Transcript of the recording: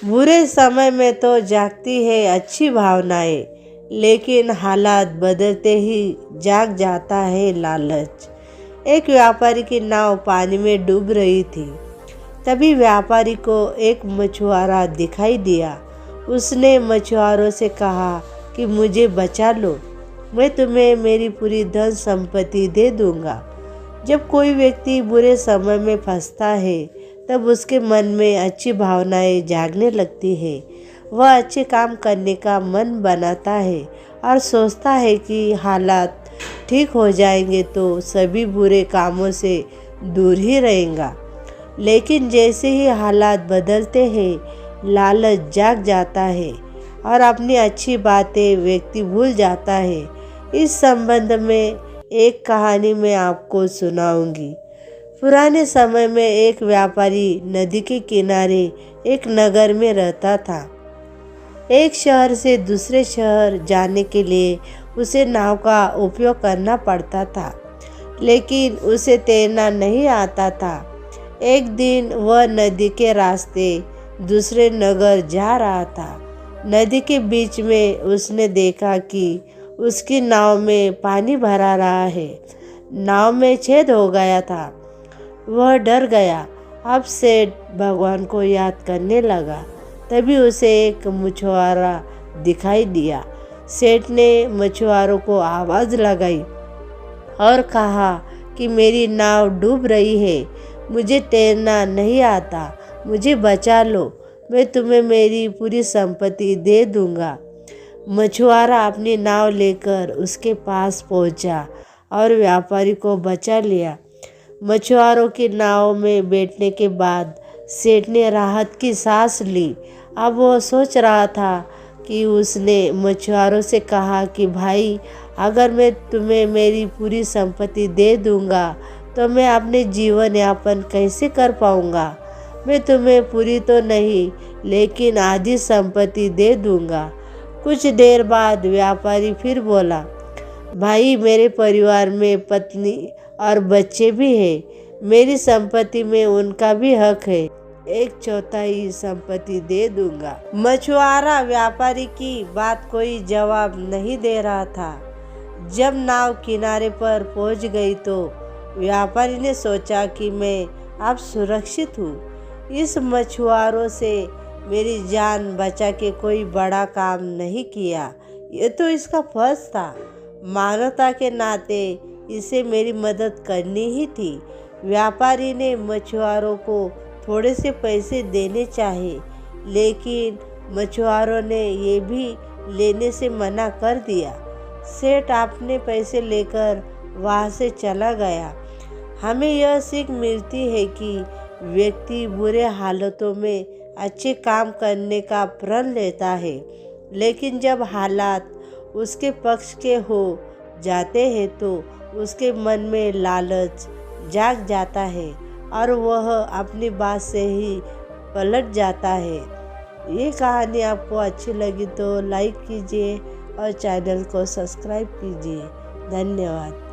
बुरे समय में तो जागती है अच्छी भावनाएं, लेकिन हालात बदलते ही जाग जाता है लालच। एक व्यापारी की नाव पानी में डूब रही थी। तभी व्यापारी को एक मछुआरा दिखाई दिया। उसने मछुआरों से कहा कि मुझे बचा लो, मैं तुम्हें मेरी पूरी धन संपत्ति दे दूंगा। जब कोई व्यक्ति बुरे समय में फंसता है, तब उसके मन में अच्छी भावनाएं जागने लगती है। वह अच्छे काम करने का मन बनाता है और सोचता है कि हालात ठीक हो जाएंगे तो सभी बुरे कामों से दूर ही रहेगा। लेकिन जैसे ही हालात बदलते हैं, लालच जाग जाता है और अपनी अच्छी बातें व्यक्ति भूल जाता है। इस संबंध में एक कहानी मैं आपको सुनाऊंगी। पुराने समय में एक व्यापारी नदी के किनारे एक नगर में रहता था। एक शहर से दूसरे शहर जाने के लिए उसे नाव का उपयोग करना पड़ता था, लेकिन उसे तैरना नहीं आता था। एक दिन वह नदी के रास्ते दूसरे नगर जा रहा था। नदी के बीच में उसने देखा कि उसकी नाव में पानी भरा रहा है। नाव में छेद हो गया था। वह डर गया। अब सेठ भगवान को याद करने लगा। तभी उसे एक मछुआरा दिखाई दिया। सेठ ने मछुआरों को आवाज़ लगाई और कहा कि मेरी नाव डूब रही है, मुझे तैरना नहीं आता, मुझे बचा लो, मैं तुम्हें मेरी पूरी संपत्ति दे दूंगा। मछुआरा अपनी नाव लेकर उसके पास पहुंचा और व्यापारी को बचा लिया। मछुआरों की नाव में बैठने के बाद सेठ ने राहत की सांस ली। अब वो सोच रहा था कि उसने मछुआरों से कहा कि भाई, अगर मैं तुम्हें मेरी पूरी संपत्ति दे दूंगा तो मैं अपने जीवन यापन कैसे कर पाऊंगा। मैं तुम्हें पूरी तो नहीं, लेकिन आधी संपत्ति दे दूंगा। कुछ देर बाद व्यापारी फिर बोला, भाई, मेरे परिवार में पत्नी और बच्चे भी हैं, मेरी संपत्ति में उनका भी हक है, 1/4 संपत्ति दे दूंगा। मछुआरा व्यापारी की बात कोई जवाब नहीं दे रहा था। जब नाव किनारे पर पहुंच गई तो व्यापारी ने सोचा कि मैं अब सुरक्षित हूँ। इस मछुआरों से मेरी जान बचा के कोई बड़ा काम नहीं किया, ये तो इसका फर्ज था। मानवता के नाते इसे मेरी मदद करनी ही थी। व्यापारी ने मछुआरों को थोड़े से पैसे देने चाहे, लेकिन मछुआरों ने ये भी लेने से मना कर दिया। सेठ अपने पैसे लेकर वहाँ से चला गया। हमें यह सीख मिलती है कि व्यक्ति बुरे हालातों में अच्छे काम करने का प्रण लेता है, लेकिन जब हालात उसके पक्ष के हो जाते हैं तो उसके मन में लालच जाग जाता है और वह अपनी बात से ही पलट जाता है। ये कहानी आपको अच्छी लगी तो लाइक कीजिए और चैनल को सब्सक्राइब कीजिए। धन्यवाद।